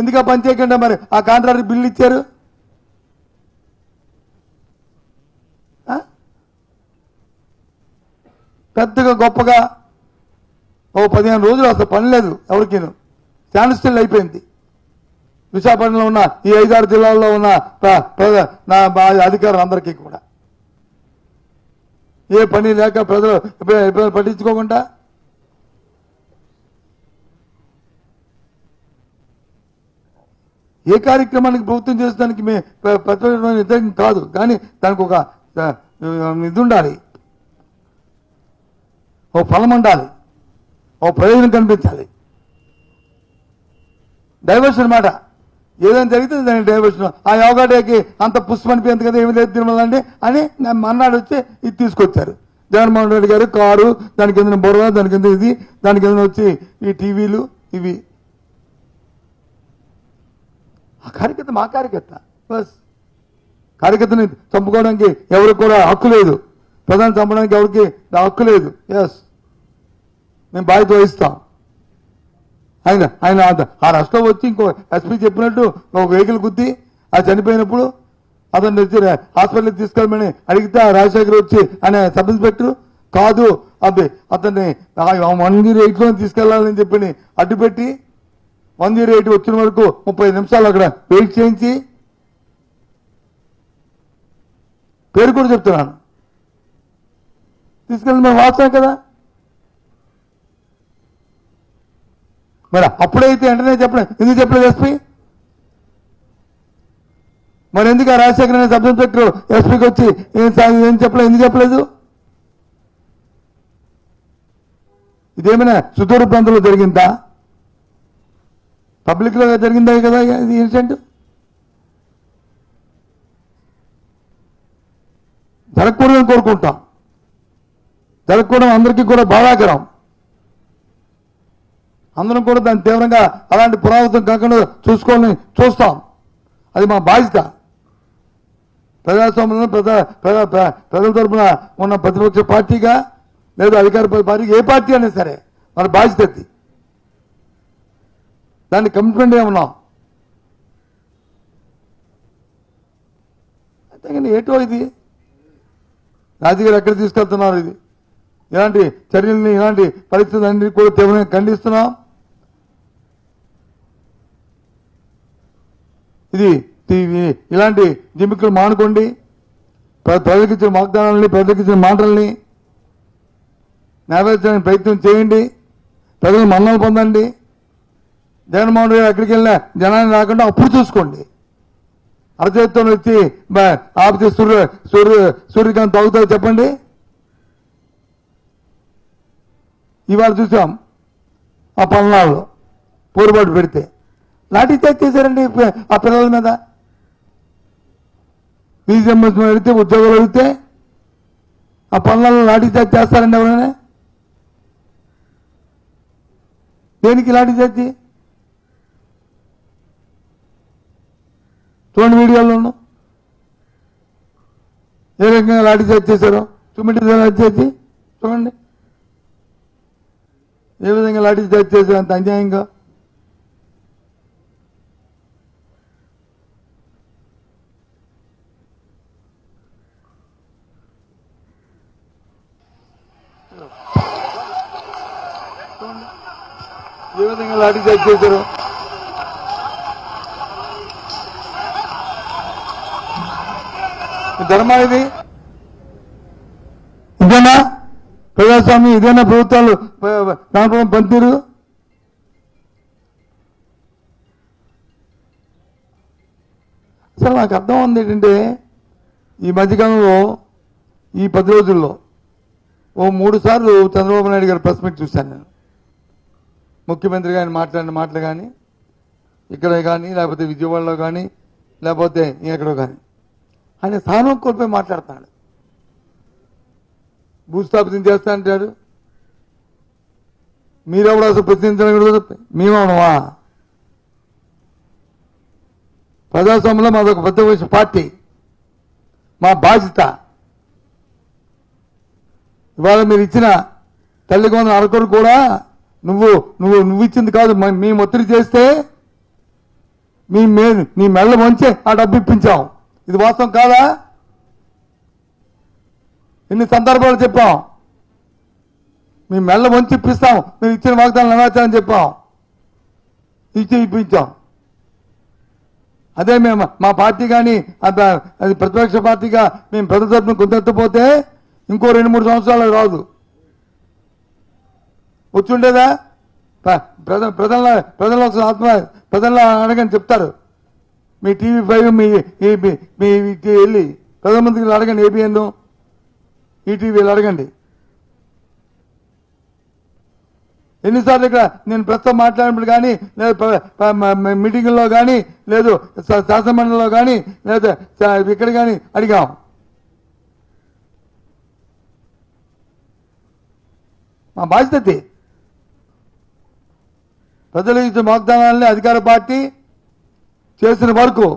ఎందుకు ఆ పని చేయకుండా మరి ఆ కాంట్రాక్టర్ బిల్లు ఇచ్చారు? పెద్దగా గొప్పగా 15 రోజులు అసలు పని లేదు ఎవరికి, స్టాండ్ స్టిల్ అయిపోయింది. విశాఖపట్నంలో ఉన్న ఈ 5-6 జిల్లాల్లో ఉన్న అధికారులందరికీ కూడా ఏ పని లేక ప్రజలు పట్టించుకోకుండా ఏ కార్యక్రమానికి ప్రభుత్వం చేసడానికి వ్యతిరేకం కాదు, కానీ దానికి ఒక ఇది ఉండాలి, ఓ ఫలం ఉండాలి, ఓ ప్రయోజనం కనిపించాలి. డైవర్షన్ మాట ఏదైనా జరిగితే దానికి డైవర్షన్. ఆ యోగా డేకి అంత పుష్పనిపోయింది కదా, ఏమి లేదు తిరుమల అంటే అని మన్నాడు వచ్చి ఇది తీసుకొచ్చారు జగన్మోహన్ రెడ్డి గారు. కారు, దాని కింద బుర్ర, దాని కింద ఇది, దాని కింద వచ్చి ఈ టీవీలు, ఇవి. ఆ కార్యకర్త మా కార్యకర్త, బస్. కార్యకర్తని చంపుకోవడానికి ఎవరికి కూడా హక్కు లేదు, ప్రధాని చంపడానికి ఎవరికి హక్కు లేదు. ఎస్, మేము బాధ్యత వహిస్తాం. ఆయన ఆ రాష్ట్రం వచ్చి ఇంకో ఎస్పీ చెప్పినట్టు ఒక వెహికల్ గుద్ది ఆ చనిపోయినప్పుడు అతన్ని వచ్చి హాస్పిటల్కి తీసుకెళ్ళమని అడిగితే ఆ రాజశేఖర్ వచ్చి ఆయన సబ్ ఇన్స్పెక్టర్ కాదు అబ్బాయి అతన్ని 108లో తీసుకెళ్లాలని చెప్పి అడ్డుపెట్టి 108 వచ్చిన వరకు 30 నిమిషాలు అక్కడ వెయిట్ చేయించి, పేరు కూడా చెప్తున్నాను, తీసుకెళ్ళి మేము వాస్తవం కదా. మరి అప్పుడైతే వెంటనే ఎందుకు చెప్పలేదు ఎస్పీ? మరి ఎందుకు ఆ రాజశేఖర్ అనే సబ్ ఇన్స్పెక్టర్ ఎస్పీకి వచ్చి ఏం చెప్పలేదు, ఎందుకు చెప్పలేదు? ఇదేమైనా సుదూర ప్రాంతంలో జరిగిందా? పబ్లిక్ లో జరిగిందా కదా ఇది ఇన్సిడెంట్? జరగకూడదని కోరుకుంటాం, జరగకూడదు అందరికీ కూడా బాధాకరం. అందరం కూడా దాన్ని తీవ్రంగా అలాంటి పునరావృతం కాకుండా చూస్తాం. అది మా బాధ్యత. ప్రజాస్వామ్యంలో ప్రజల తరఫున ఉన్న ప్రతిపక్ష పార్టీగా లేదా అధికార పార్టీగా ఏ పార్టీ అయినా సరే మన బాధ్యత అది. దాన్ని కమిట్మెంట్ ఏమన్నాం. అంతేగాని ఏటో ఇది రాజకీయాలు ఎక్కడ తీసుకెళ్తున్నారు? ఇది ఇలాంటి చర్యల్ని, ఇలాంటి పరిస్థితులన్నింటినీ కూడా తీవ్రంగా ఖండిస్తున్నాం. ఇది ఇలాంటి జిమ్మికులు మానుకోండి. ప్రజలకు ఇచ్చిన వాగ్దానాలని, ప్రజలకు ఇచ్చిన మాటల్ని నెరవేర్చడానికి ప్రయత్నం చేయండి. ప్రజలు మన్నలు పొందండి. జగన్మోహన్ రెడ్డి ఎక్కడికి వెళ్ళినా జనాన్ని రాకుండా అప్పుడు చూసుకోండి. అరచేతితో వచ్చి ఆపితే సూర్యకాంత్ తాగుతారో చెప్పండి. ఇవాళ చూసాం ఆ పల్నాడులో పోరుబాటు పెడితే లాఠీ చార్జ్ చేశారండి ఆ పిల్లల మీద. బీజేఎంఎస్ అడిగితే, ఉద్యోగాలు అడిగితే ఆ పల్నాడులో లాఠీ చార్జ్ చేస్తారండి ఎవరైనా? దేనికి లాఠీ చార్జి? చూడండి వీడియోలోను ఏ రకంగా లాఠీ చార్జ్ చేశారో. చుమిటి లాఠీ చార్జి చూడండి ఏ విధంగా లాఠీ చార్జ్ చేశారు, అంత అన్యాయంగా. ఏ విధంగా లాఠీ చార్జ్ చేశారు. ధర్మా ఇది? ఇదేనా ప్రజాస్వామ్యం? ఇదేనా ప్రభుత్వాలు దానిపై పనితీరు? అసలు నాకు అర్థం ఉంది ఏంటంటే, ఈ మధ్యకాలంలో ఈ 10 రోజుల్లో ఓ 3 సార్లు చంద్రబాబు నాయుడు గారు ప్రెస్ మీట్ చూశాను నేను. ముఖ్యమంత్రి గారిని మాట్లాడిన మాటలు కానీ, ఇక్కడ కానీ, లేకపోతే విజయవాడలో కానీ, లేకపోతే ఎక్కడో కానీ, ఆయన స్థానం కోల్పోయి మాట్లాడుతున్నాడు. భూస్థాపితం చేస్తా అంటాడు. మీరెవడు అసలు ప్రశ్నించకూడదు? మేమవునవా? ప్రజాస్వామ్యంలో మాదొక ప్రతిపక్ష పార్టీ, మా బాధ్యత. ఇవాళ మీరు ఇచ్చిన తల్లికొండ అరకొరు కూడా నువ్వు ఇచ్చింది కాదు, మేము ఒత్తిడి చేస్తే నీ మెళ్ళ వంచి ఆ డబ్బు ఇప్పించాం. ఇది వాస్తవం కాదా? ఎన్ని సందర్భాలు చెప్పాం, మీ మెళ్ళ వంచి ఇప్పిస్తాం, మేము ఇచ్చిన వాగ్దానం నెరవేర్చాలని చెప్పాం, ఇచ్చి ఇప్పించాం. అదే మేము మా పార్టీ కానీ అది ప్రతిపక్ష పార్టీగా మేము ప్రజల తరపున కొంతెత్తపోతే ఇంకో 2-3 సంవత్సరాలు రాదు, వచ్చుండేదా? ప్రజల్లో ఆత్మ ప్రజల్లో అడగని చెప్తారు. మీ TV5 మీ వెళ్ళి ప్రధానమంత్రికి అడగండి, ABN ఈటీవీలు అడగండి. ఎన్నిసార్లు ఇక్కడ నేను ప్రస్తుతం మాట్లాడినప్పుడు కానీ, లేదా మీటింగుల్లో కానీ, లేదు శాసనమండలిలో కానీ, లేదా ఇక్కడ కానీ అడిగాం. మా బాధ్యత ప్రజలు ఇచ్చిన వాగ్దానాలని అధికార పార్టీ చేసిన వరకు